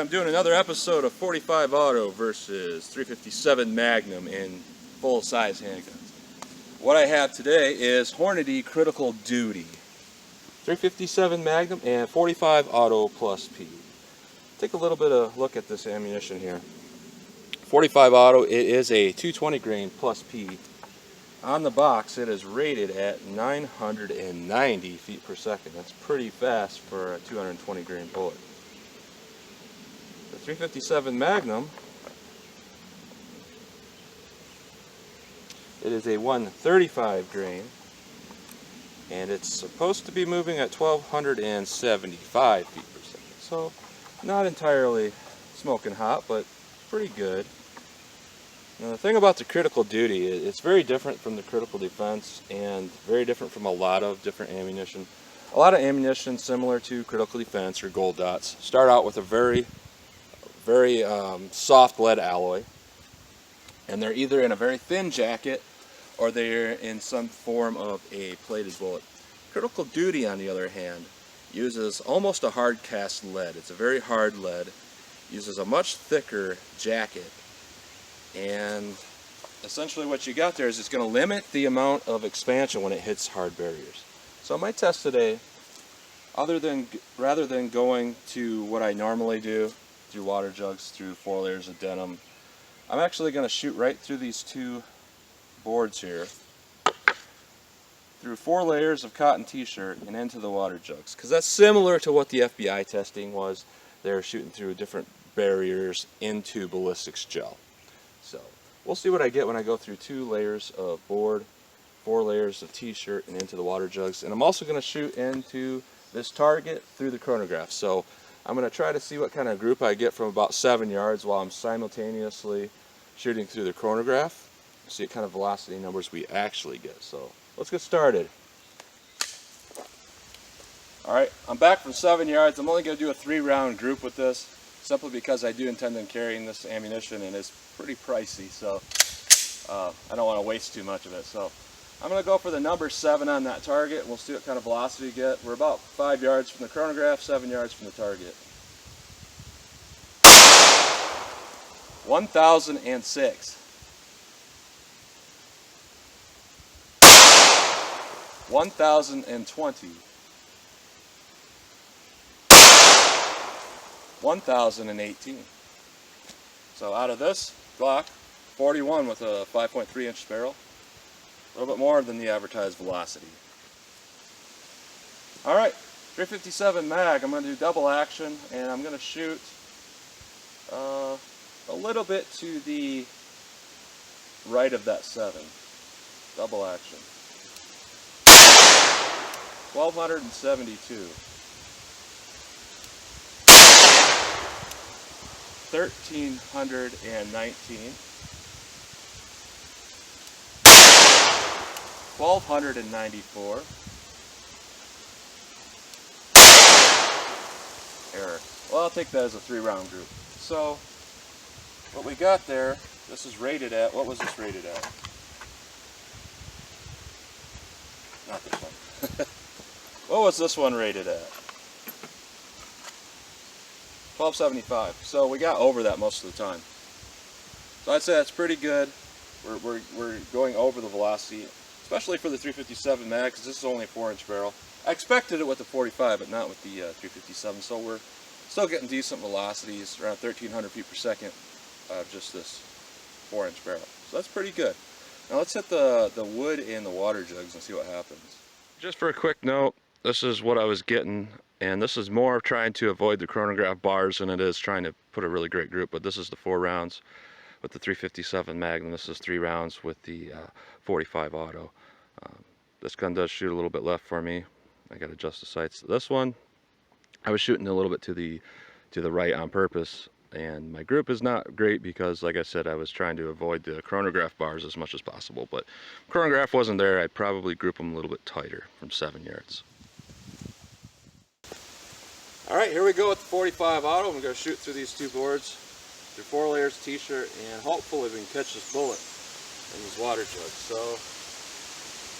I'm doing another episode of 45 Auto versus 357 Magnum in full-size handguns. What I have today is Hornady Critical Duty 357 Magnum and 45 Auto plus P. Take a little bit of look at this ammunition here. 45 Auto, it is a 220 grain plus P. On the box, it is rated at 990 feet per second. That's pretty fast for a 220 grain bullet. The 357 Magnum, it is a 135 grain, and it's supposed to be moving at 1275 feet per second. So, not entirely smoking hot, but pretty good. Now, the thing about the critical duty, it's very different from the critical defense and very different from a lot of different ammunition. A lot of ammunition similar to critical defense or gold dots start out with a very soft lead alloy, and they're either in a very thin jacket or they're in some form of a plated bullet. Critical duty, on the other hand, uses almost a hard cast lead. It's a very hard lead, uses a much thicker jacket, and essentially what you got there is it's going to limit the amount of expansion when it hits hard barriers. So my test today, rather than going to what I normally do, through water jugs, through 4 layers of denim, I'm actually going to shoot right through these 2 boards here, through 4 layers of cotton t-shirt and into the water jugs, because that's similar to what the FBI testing was. They were shooting through different barriers into ballistics gel. So we'll see what I get when I go through 2 layers of board, 4 layers of t-shirt, and into the water jugs. And I'm also going to shoot into this target through the chronograph. So I'm going to try to see what kind of group I get from about 7 yards while I'm simultaneously shooting through the chronograph. See what kind of velocity numbers we actually get. So let's get started. Alright, I'm back from 7 yards. I'm only going to do a 3-round group with this, simply because I do intend on carrying this ammunition and it's pretty pricey, so I don't want to waste too much of it. So I'm going to go for the number 7 on that target, and we'll see what kind of velocity we get. We're about 5 yards from the chronograph, 7 yards from the target. 1006. 1020. 1018. So out of this Glock, 41 with a 5.3 inch barrel. A little bit more than the advertised velocity. Alright, 357 mag, I'm going to do double action, and I'm going to shoot a little bit to the right of that 7. Double action. 1272. 1319. 1294. Error. Well, I'll take that as a 3-round group. So, what we got there, this is rated at, what was this rated at? Not this one. What was this one rated at? 1275. So we got over that most of the time. So I'd say that's pretty good. We're going over the velocity, especially for the 357 mag, because this is only a 4-inch barrel. I expected it with the 45, but not with the 357. So we're still getting decent velocities, around 1300 feet per second, just this 4-inch barrel. So that's pretty good. Now let's hit the wood and the water jugs and see what happens. Just for a quick note, this is what I was getting, and this is more trying to avoid the chronograph bars than it is trying to put a really great group. But this is the 4 rounds with the 357 Magnum. This is 3 rounds with the 45 Auto. This gun does shoot a little bit left for me. I got to adjust the sights. This one, I was shooting a little bit to the right on purpose, and my group is not great because, like I said, I was trying to avoid the chronograph bars as much as possible. But if chronograph wasn't there, I'd probably group them a little bit tighter from 7 yards. Alright, here we go with the 45 Auto. I'm going to shoot through these 2 boards, through 4 layers of t-shirt, and hopefully we can catch this bullet in these water jugs. So,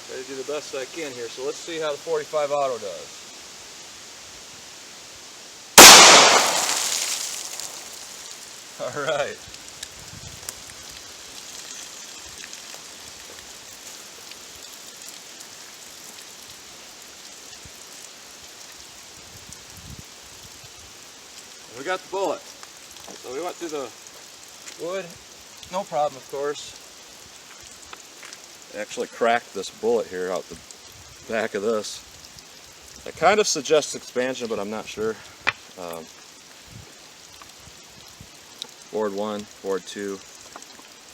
try to do the best I can here. So let's see how the 45 Auto does. All right. We got the bullet. So we went through the wood, no problem of course. I actually cracked this bullet here out the back of this. It kind of suggests expansion, but I'm not sure. Board 1, board 2,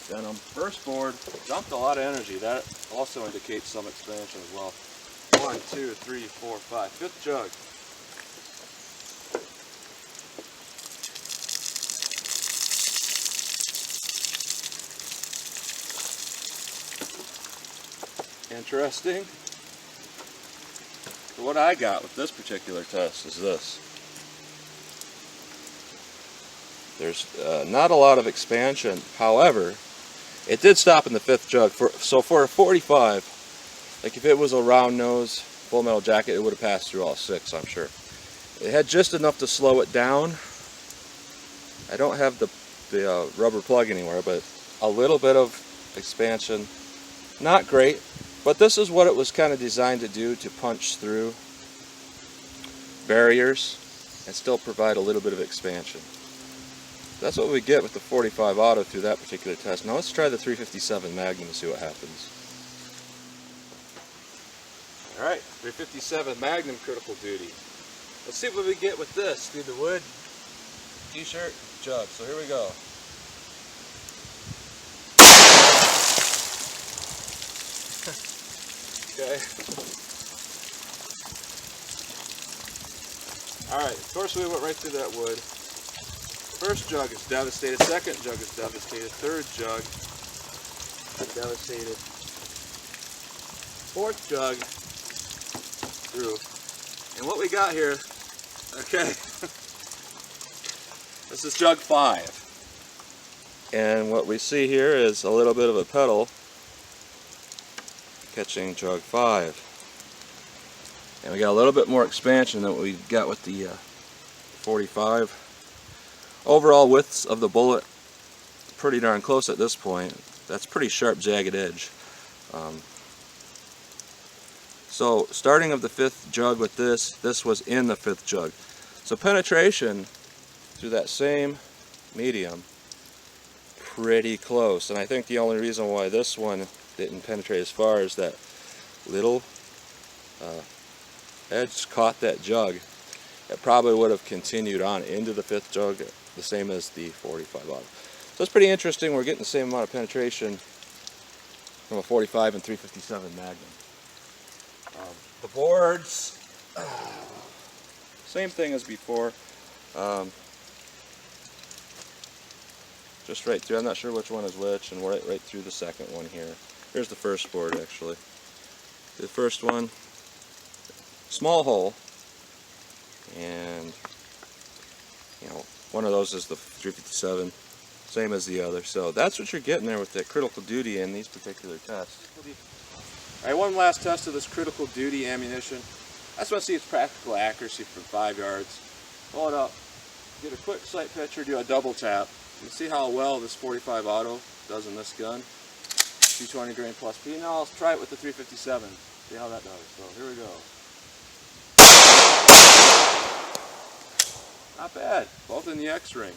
denim. First board dumped a lot of energy. That also indicates some expansion as well. 1, 2, 3, 4, 5. Fifth jug. Interesting. So what I got with this particular test is this. There's not a lot of expansion. However, it did stop in the fifth jug. So for a 45, like if it was a round nose full metal jacket, it would have passed through all 6, I'm sure. It had just enough to slow it down. I don't have the rubber plug anywhere, but a little bit of expansion. Not great, but this is what it was kind of designed to do, to punch through barriers and still provide a little bit of expansion. That's what we get with the 45 auto through that particular test. Now let's try the 357 Magnum and see what happens. Alright, 357 Magnum critical duty. Let's see what we get with this through the wood t-shirt jug. So here we go. Okay. Alright, of course we went right through that wood. First jug is devastated, second jug is devastated, third jug is devastated, fourth jug through. And what we got here, okay, this is jug 5. And what we see here is a little bit of a pedal catching jug 5. And we got a little bit more expansion than what we got with the 45. Overall widths of the bullet pretty darn close at this point. That's pretty sharp, jagged edge. So starting of the fifth jug with this was in the fifth jug. So penetration through that same medium, pretty close. And I think the only reason why this one didn't penetrate as far as that little edge caught that jug. It probably would have continued on into the fifth jug, the same as the 45 auto. So it's pretty interesting. We're getting the same amount of penetration from a 45 and 357 Magnum. The boards, same thing as before. Just right through. I'm not sure which one is which, and right through the second one here. Here's the first board actually. The first one, small hole, and you know, one of those is the 357, same as the other. So that's what you're getting there with that critical duty in these particular tests. Alright, one last test of this critical duty ammunition. I just want to see its practical accuracy from 5 yards. Pull it up, get a quick sight picture, do a double tap. You can see how well this 45 auto does in this gun. 220 grain plus P. Now I'll try it with the 357. See how that does. So here we go. Not bad. Both in the X-ring.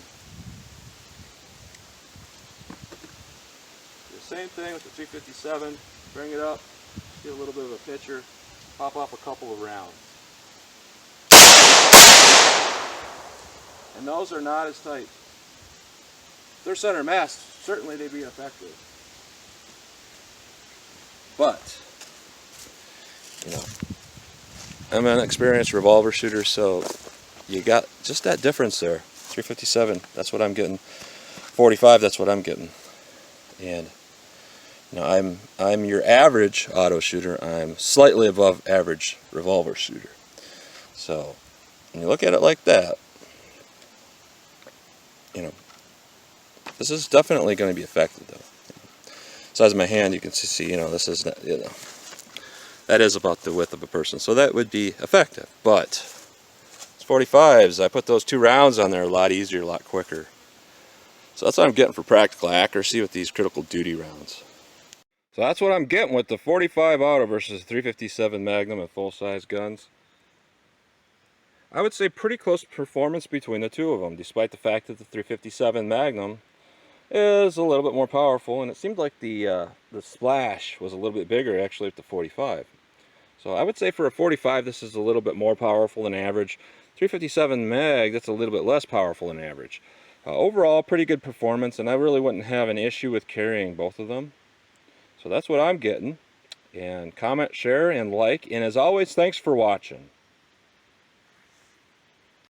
The same thing with the 357. Bring it up. Get a little bit of a picture. Pop off a couple of rounds. And those are not as tight. If they're center mass, certainly they'd be effective. But, you know, I'm an experienced revolver shooter, so you got just that difference there. 357, that's what I'm getting. 45, that's what I'm getting. And you know, I'm your average auto shooter. I'm slightly above average revolver shooter. So when you look at it like that, you know, this is definitely going to be effective though. Size of my hand, you can see, you know, this is not, you know, that is about the width of a person, so that would be effective. But it's 45s. I put those 2 rounds on there a lot easier, a lot quicker. So that's what I'm getting for practical accuracy with these critical duty rounds. So that's what I'm getting with the 45 auto versus 357 Magnum and full-size guns. I would say pretty close performance between the two of them, despite the fact that the 357 Magnum is a little bit more powerful, and it seemed like the splash was a little bit bigger actually with the 45. So I would say for a 45 this is a little bit more powerful than average. 357 Mag, that's a little bit less powerful than average. Overall, pretty good performance, and I really wouldn't have an issue with carrying both of them. So that's what I'm getting. And comment, share, and like, and as always, thanks for watching.